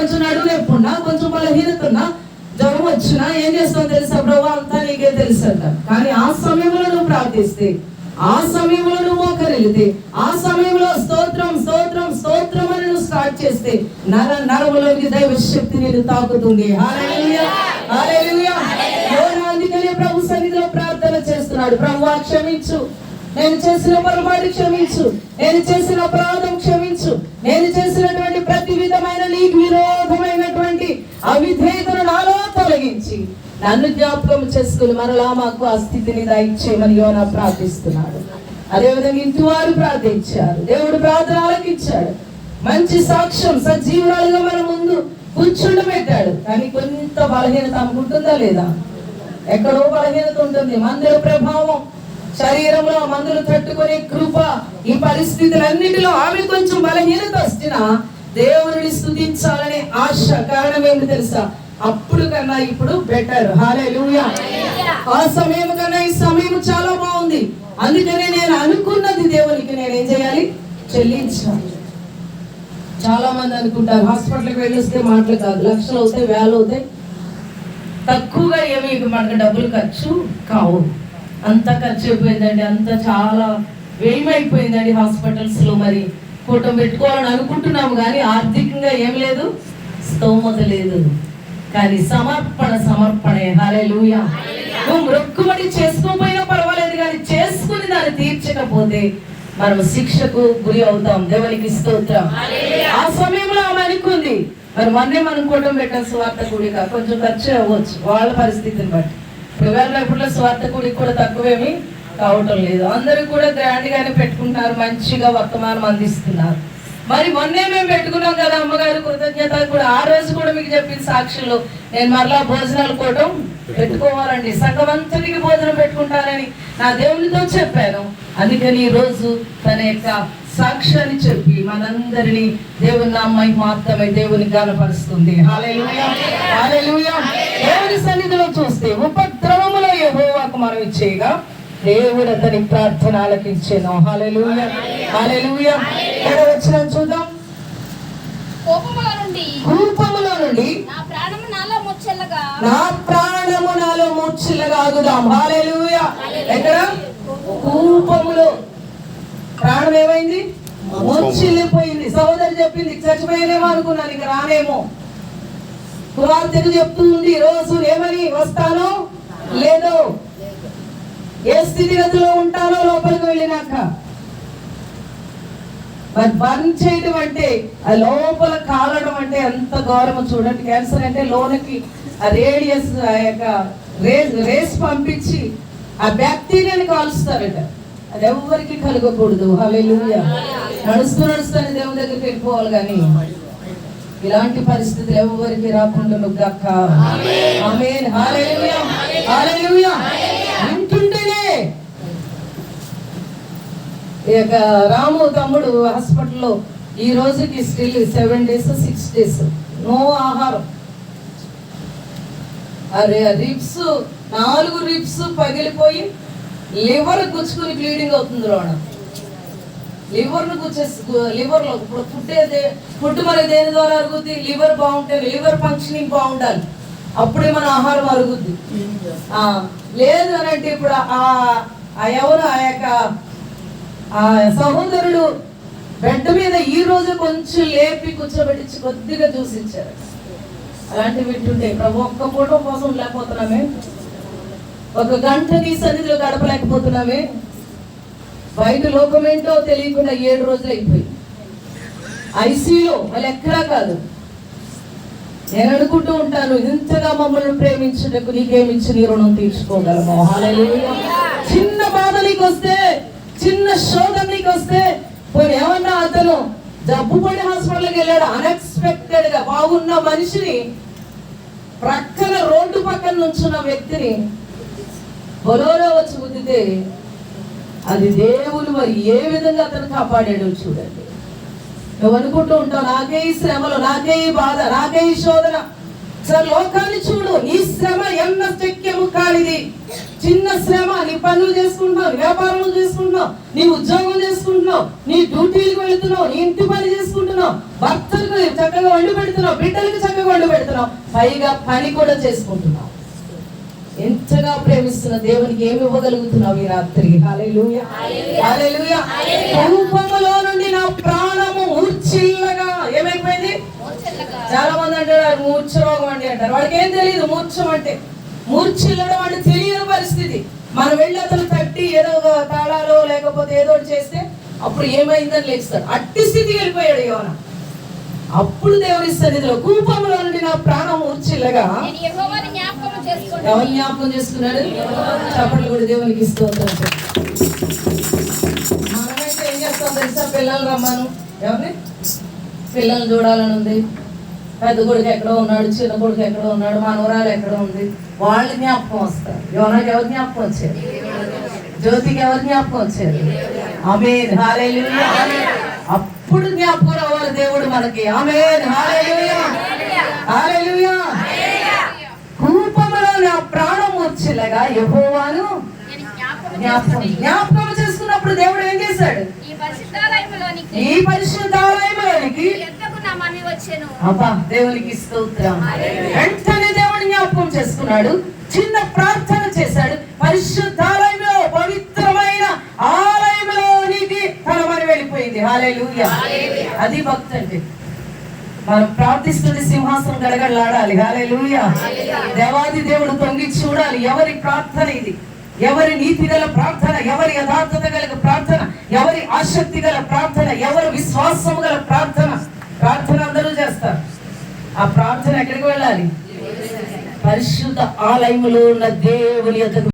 కొంచెం నడువు లేకుండా, కొంచెం బలహీనత ఉన్నా, జ్వరం వచ్చినా ఏం చేస్తావు తెలుసా? ప్రభు అంతా నీకే తెలుసు అంట. కానీ ఆ సమయంలో నువ్వు ప్రార్థిస్తే, ఆ సమయంలో నువ్వు మోకరిల్లితే, ఆ సమయంలో స్తోత్రం స్తోత్రం స్తోత్రం అని నువ్వు స్టార్ట్ చేస్తే నరములోకి దైవ శక్తి నేను తాకుతుంది. హల్లెలూయా హల్లెలూయా. అందుకనే ప్రభు సన్నిధిలో ప్రార్థన చేస్తున్నాడు. ప్రభువా క్షమించు, నేను చేసిన పొరపాటు క్షమించు, నేను చేసిన అపరాధం క్షమించు, నేను చేసినటువంటి ప్రతి విధమైన నీకు విరోధమైనటువంటి అవిధేయతను నాలో తొలగించి నన్ను జ్ఞాపకం చేసుకుని మరలా మాకు ఆ స్థితిని దయచేయమని యోనా ప్రార్థిస్తున్నాడు. అదేవిధంగా ఇంటి వారు ప్రార్థించారు. దేవుడు ప్రార్థన ఆలకించాడు. మంచి సాక్ష్యం సజీవురాలుగా మన ముందు కూర్చుండబెట్టాడు. కానీ కొంత బలహీనత అనుకుంటుందా లేదా? ఎక్కడో బలహీనత ఉంటుంది. మందుల ప్రభావం, శరీరంలో మందులు తట్టుకునే కృప, ఈ పరిస్థితులన్నిటిలో ఆమె కొంచెం బలహీనత వచ్చినా దేవుని స్తుతించాలనే ఆశ. కారణం ఏంటి తెలుసా? అప్పుడు కన్నా ఇప్పుడు బెటర్. హల్లెలూయా. ఆ సమయం కన్నా ఈ సమయం చాలా బాగుంది. అందుకనే నేను అనుకున్నది దేవునికి నేనేం చేయాలి? చెల్లించాలి. చాలా మంది అనుకుంటారు హాస్పిటల్కి వెళ్ళొస్తే మాటలు కాదు, లక్షలు అవుతాయి, వేలు అవుతాయి. తక్కువగా ఏమి మనకు డబ్బులు ఖర్చు కావు. అంత ఖర్చు అయిపోయిందండి, అంత చాలా వ్యయమైపోయిందండి హాస్పిటల్స్ లో. మరి కూటం పెట్టుకోవాలని అనుకుంటున్నాము కానీ ఆర్థికంగా ఏం లేదు, స్తోమత లేదు. కానీ సమర్పణే. హల్లెలూయా. నువ్వు మొక్కుబడి చేసుకోపోయినా పర్వాలేదు, కానీ చేసుకుని దాన్ని తీర్చకపోతే మనం శిక్షకు గురి అవుతాం. దేవునికి స్తోత్రం. ఆ సమయంలో ఆమె అనుకుంది, మరి మొన్నే మనం కూటం పెట్టాం స్వార్థ కూడిక, కొంచెం ఖర్చు అవ్వచ్చు వాళ్ళ పరిస్థితిని బట్టి. ఇప్పుడు స్వార్థ కూడిక కూడా తక్కువేమీ కావటం లేదు. అందరూ కూడా గ్రాండ్ గానే పెట్టుకుంటున్నారు, మంచిగా వర్తమానం అందిస్తున్నారు. మరి మొన్నే మేము పెట్టుకున్నాం కదా అమ్మగారు కృతజ్ఞత కూడా. ఆ రోజు కూడా మీకు చెప్పిన సాక్షులు నేను మరలా భోజనాలు కూటం పెట్టుకోవాలండి, సంఘమంతటికి భోజనం పెట్టుకుంటానని నా దేవునితో చెప్పాను. అందుకని ఈ రోజు తన యొక్క సాక్ష్యాన్ని చెప్పి మనందరినీ దేవుని నామై మాత్రమే దేవుని గానపరుస్తుంది. హల్లెలూయా హల్లెలూయా. దేవుని సన్నిధిలో చూస్తే ఉపద్రవములో యెహోవాకు మనవి చేయగా దేవుడు అతని ప్రార్థన ఆలకించెను. హల్లెలూయా హల్లెలూయా. ఎక్కడ వచ్చిన చూద్దాం. కోపములో నుండి నా ప్రాణము నాలో మూర్ఛిల్లగా ఆగుదాం. హల్లెలూయా. ఎక్కడ? కోపములో ప్రాణం ఏమైంది? మూర్ఛిల్లిపోయింది. సహోదరి చెప్పింది చచ్చిపోయేనేమో అనుకున్నాను, ఇక రానేమో. కుమార్తెకు చెప్తూ ఉంది రోజు ఏమని, వస్తానో లేదో, ఏ స్థితిగతిలో ఉంటానో లోపలికి వెళ్ళినాక. మరి బర్న్ చేయడం అంటే ఆ లోపల కాలడం అంటే ఎంత ఘోరమో చూడండి. క్యాన్సర్ అంటే లోనకి ఆ రేడియస్, ఆ యొక్క రేస్ పంపించి ఆ బ్యాక్టీరియాని కాలుస్తారట. అది ఎవరికి కలగకూడదు. హల్లెలూయా. నడుస్తూనే దేవుని దగ్గరికి వెళ్ళిపోవాలి, కానీ ఇలాంటి పరిస్థితులు ఎవరికి రాకుండా గాక. ఆమేన్. హల్లెలూయా హల్లెలూయా. వింటుంటేనే ఇక రాము తమ్ముడు హాస్పిటల్లో ఈ రోజుకి స్టిల్ 7 days 6 days నో ఆహారం. అరే రిబ్స్ 4 రిబ్స్ పగిలిపోయి లివర్ గుచ్చుకుని బ్లీడింగ్ అవుతుంది. లోన లివర్ను గుచ్చేసి లివర్లో ఇప్పుడు ఫుడ్ మరి దేని ద్వారా అరుగుద్ది? లివర్ బాగుంటే, లివర్ ఫంక్షనింగ్ బాగుండాలి, అప్పుడే మన ఆహారం అరుగుద్ది. లేదు అని అంటే ఇప్పుడు ఎవరు ఆ యొక్క సహోదరుడు బెడ్ మీద ఈ రోజు కొంచెం లేపి కూర్చోబెట్టి కొద్దిగా చూసించారు. అలాంటివి వింటుంటే ప్రభు ఒక్క పూట కోసం లేకపోతున్నామే, 1 గంట నీ సన్నిధిలో గడపలేకపోతున్నామే. బయట లోకమేంటో తెలియకుండా 7 రోజులు అయిపోయింది ఐసీలో. వాళ్ళు ఎక్కడా కాదు. నేను అనుకుంటూ ఉంటాను, ఇంతగా మమ్మల్ని ప్రేమించుటకు నీకేమిచ్చి నీ రుణం తీర్చుకోగలము. హల్లెలూయా. చిన్న బాధ నీకు వస్తే, చిన్న శోధన నీకు వస్తే, పోయి ఏమన్నా అతను జబ్బు పడి హాస్పిటల్కి వెళ్ళాడు, అన్ఎక్స్పెక్టెడ్ గా బాగున్న మనిషిని ప్రక్కన రోడ్డు పక్కన నుంచున్న వ్యక్తిని బొలోరో వచ్చి గుద్దితే అది దేవుడు మరి ఏ విధంగా అతను కాపాడాడో చూడండి. నువ్వు అనుకుంటూ ఉంటావు నాకే ఈ శ్రమలు, నాకే ఈ బాధ, నాకే ఈ శోధన. సార్ లోకాన్ని చూడు, ఈ శ్రమ ఎంత శక్యము కానిది, చిన్న శ్రమ, నీ పనులు చేసుకుంటున్నావు, వ్యాపారాలు చేసుకుంటున్నావు, నీ ఉద్యోగం చేసుకుంటున్నావు, నీ డ్యూటీలకు వెళుతున్నావు, నీ ఇంటి పని చేసుకుంటున్నావు, భర్తలకు చక్కగా వండి పెడుతున్నావు, బిడ్డలకు చక్కగా వండి పెడుతున్నావు, పైగా పని కూడా చేసుకుంటున్నావు. ఎంతగా ప్రేమిస్తున్న దేవునికి ఏమి ఇవ్వగలుగుతున్నావు ఈ రాత్రి? హల్లెలూయా, హల్లెలూయా. కోపములో నుండి నా ప్రాణము మూర్ఛిల్లగా ఏమైపోయింది? చాలా మంది అంటారు మూర్ఛ రోగం అండి అంటారు. వాడికి ఏం తెలియదు మూర్ఛం అంటే. మూర్ఛిల్లడం అంటే తెలియని పరిస్థితి. మనం వెళ్ళి అతను తట్టి ఏదో తాళాలో లేకపోతే ఏదో చేస్తే అప్పుడు ఏమైందని లేస్తాడు. అట్టి స్థితికి వెళ్ళిపోయాడు యోనా. అప్పుడు దేవుని సన్నిధిలో కూపంలో నుండి నా ప్రాణం మూర్ఛిల్లగా. ఎవరు జ్ఞాపకం చేసుకున్నాడు? చప్పట్లు కూడా దేవునికి స్తోత్రం. మనమైతే ఏం చేస్తాం తెలుసా? పిల్లలు రమ్మను, ఎవరిని పిల్లలు చూడాలని ఉంది, పెద్ద కొడుకు ఎక్కడో ఉన్నాడు, చిన్న కొడుకు ఎక్కడో ఉన్నాడు, మనవరాలు ఎక్కడో ఉంది, వాళ్ళు జ్ఞాపకం వస్తారు. యోనాకి ఎవరు జ్ఞాపకం వచ్చారు? జ్యోతికి ఎవరు జ్ఞాపకం వచ్చారు? ఆమేన్, హల్లెలూయా. అప్పుడు జ్ఞాపకం రావాలి దేవుడు మనకి. ఆమేన్, హల్లెలూయా, హల్లెలూయా. కూపములో నా ప్రాణం మూర్ఛిల్లగా యెహోవాను జ్ఞాపకం చేసుకున్నప్పుడు దేవుడు ఏం చేశాడు? ఈ పరిశుద్ధాలయంలోనికి అబ్బా దేవునికి స్తోత్రం. వెంటనే దేవుడు జ్ఞాపకం చేసుకున్నాడు, చిన్న ప్రార్థన చేశాడు. పరిశుద్ధాలయంలో, పవిత్రమైన ఆలయంలోనికి తన మరి వెళ్ళిపోయింది. హల్లెలూయా. అది భక్తి అంటే. మనం ప్రార్థిస్తుంది సింహాసనం గడగడలాడాలి. హల్లెలూయా. దేవాది దేవుడు తొంగి చూడాలి ఎవరి ప్రార్థన ఇది, ఎవరి నీతి గల ప్రార్థన, ఎవరి యథార్థత గల ప్రార్థన, ఎవరి ఆసక్తి గల ప్రార్థన, ఎవరి విశ్వాసము గల ప్రార్థన. ప్రార్థన అందరూ చేస్తారు. ఆ ప్రార్థన ఎక్కడికి వెళ్ళాలి? పరిశుద్ధ ఆలయములో ఉన్న దేవుని యొద్దకు